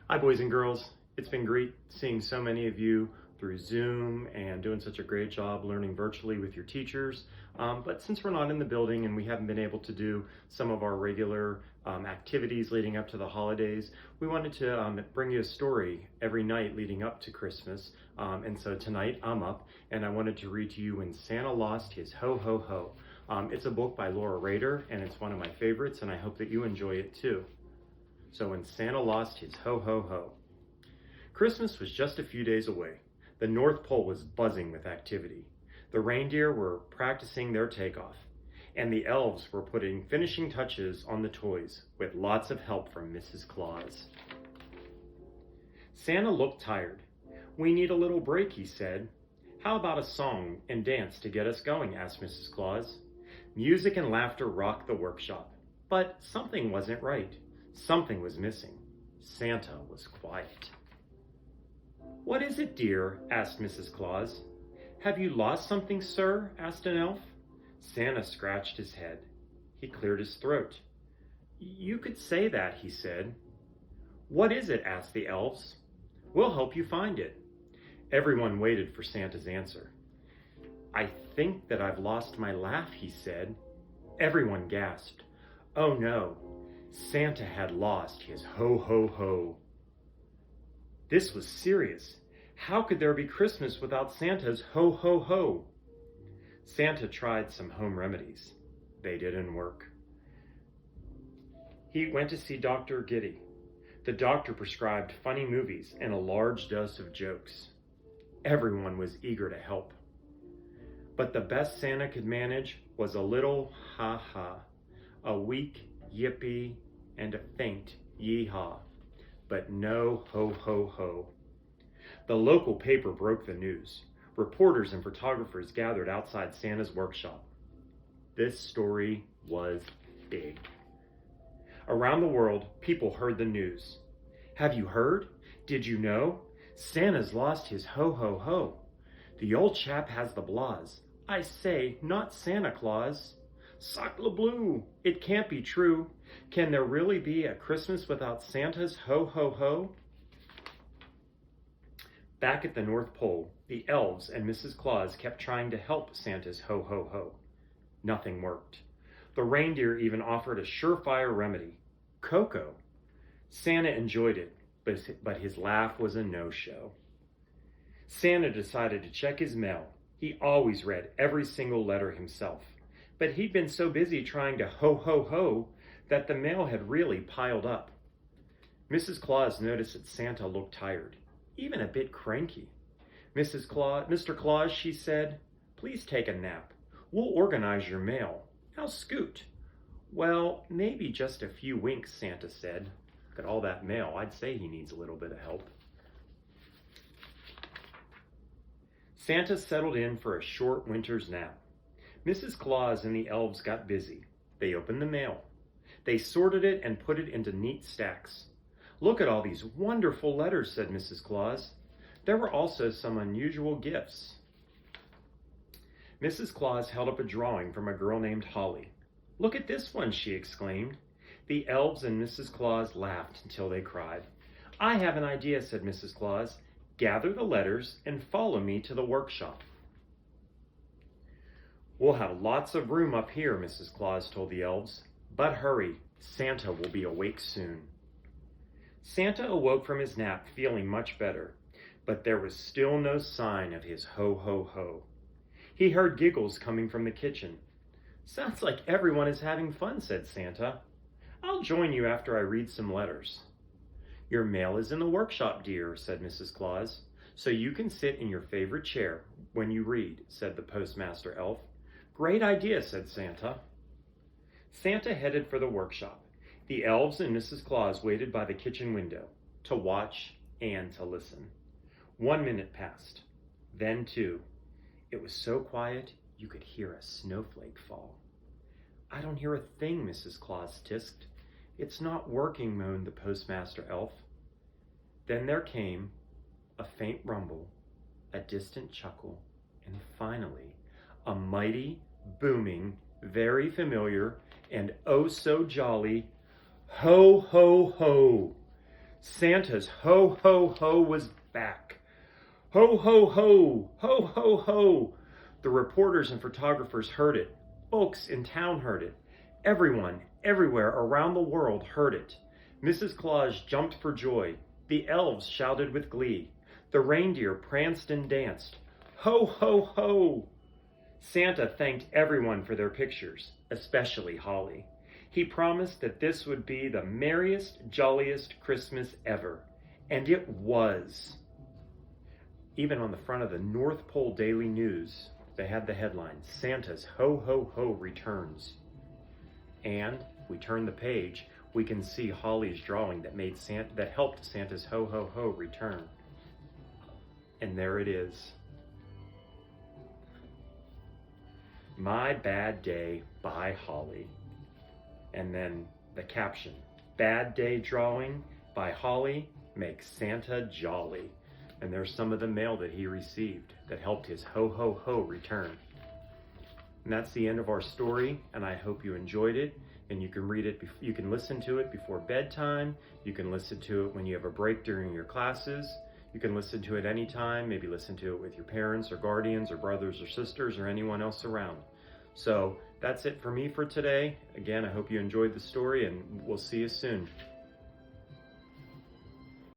Hi, boys and girls. It's been great seeing so many of you through Zoom and doing such a great job learning virtually with your teachers. But since we're not in the building and we haven't been able to do some of our regular activities leading up to the holidays, we wanted to bring you a story every night leading up to Christmas. And so tonight I'm up and I wanted to read to you When Santa Lost His Ho Ho Ho. It's a book by Laura Rader and it's one of my favorites, and I hope that you enjoy it too. So When Santa Lost His Ho Ho Ho. Christmas was just a few days away. The North Pole was buzzing with activity. The reindeer were practicing their takeoff, and the elves were putting finishing touches on the toys with lots of help from Mrs. Claus. Santa looked tired. "We need a little break," he said. "How about a song and dance to get us going?" asked Mrs. Claus. Music and laughter rocked the workshop, but something wasn't right. Something was missing. Santa was quiet. "What is it, dear?" asked Mrs. Claus. "Have you lost something, sir?" asked an elf. Santa scratched his head. He cleared his throat. "You could say that," he said. "What is it?" asked the elves. "We'll help you find it." Everyone waited for Santa's answer. "I think that I've lost my laugh," he said. Everyone gasped. Oh no, Santa had lost his ho ho ho. This was serious. How could there be Christmas without Santa's ho ho ho? Santa tried some home remedies. They didn't work. He went to see Dr. Giddy. The doctor prescribed funny movies and a large dose of jokes. Everyone was eager to help. But the best Santa could manage was a little ha-ha, a weak yippee, and a faint yee-haw, but no ho-ho-ho. The local paper broke the news. Reporters and photographers gathered outside Santa's workshop. This story was big. Around the world, people heard the news. "Have you heard? Did you know? Santa's lost his ho-ho-ho. The old chap has the blahs. I say, not Santa Claus. Sacre bleu! It can't be true. Can there really be a Christmas without Santa's ho-ho-ho?" Back at the North Pole, the elves and Mrs. Claus kept trying to help Santa's ho-ho-ho. Nothing worked. The reindeer even offered a surefire remedy, cocoa. Santa enjoyed it, but his laugh was a no-show. Santa decided to check his mail. He always read every single letter himself, but he'd been so busy trying to ho-ho-ho that the mail had really piled up. Mrs. Claus noticed that Santa looked tired, even a bit cranky. "Mr. Claus," she said, "please take a nap. We'll organize your mail. Now scoot." "Well, maybe just a few winks," Santa said. "Look at all that mail. I'd say he needs a little bit of help." Santa settled in for a short winter's nap. Mrs. Claus and the elves got busy. They opened the mail. They sorted it and put it into neat stacks. "Look at all these wonderful letters," said Mrs. Claus. There were also some unusual gifts. Mrs. Claus held up a drawing from a girl named Holly. "Look at this one," she exclaimed. The elves and Mrs. Claus laughed until they cried. "I have an idea," said Mrs. Claus. "Gather the letters and follow me to the workshop." "We'll have lots of room up here," Mrs. Claus told the elves. "But hurry, Santa will be awake soon." Santa awoke from his nap feeling much better, but there was still no sign of his ho-ho-ho. He heard giggles coming from the kitchen. "Sounds like everyone is having fun," said Santa. "I'll join you after I read some letters." "Your mail is in the workshop, dear," said Mrs. Claus, "so you can sit in your favorite chair when you read," said the postmaster elf. "Great idea," said Santa. Santa headed for the workshop. The elves and Mrs. Claus waited by the kitchen window to watch and to listen. 1 minute passed, then 2. It was so quiet you could hear a snowflake fall. "I don't hear a thing," Mrs. Claus tisked. "It's not working," moaned the postmaster elf. Then there came a faint rumble, a distant chuckle, and finally a mighty, booming, very familiar, and oh so jolly ho ho ho. Santa's ho ho ho was back. Ho ho ho, ho ho ho. The reporters and photographers heard it. Folks in town heard it. Everyone, everywhere around the world heard it. Mrs. Claus jumped for joy. The elves shouted with glee. The reindeer pranced and danced. Ho ho ho! Santa thanked everyone for their pictures, especially Holly. He promised that this would be the merriest, jolliest Christmas ever. And it was. Even on the front of the North Pole Daily News, they had the headline, Santa's Ho Ho Ho returns. And we turn the page, we can see Holly's drawing that helped Santa's Ho Ho Ho return. And there it is. My Bad Day by Holly. And then the caption, Bad Day drawing by Holly makes Santa jolly. And there's some of the mail that he received that helped his ho ho ho return. And that's the end of our story, and I hope you enjoyed it. And you can read it, you can listen to it before bedtime. You can listen to it when you have a break during your classes. You can listen to it anytime, maybe listen to it with your parents or guardians or brothers or sisters or anyone else around. So that's it for me for today. Again, I hope you enjoyed the story, and we'll see you soon.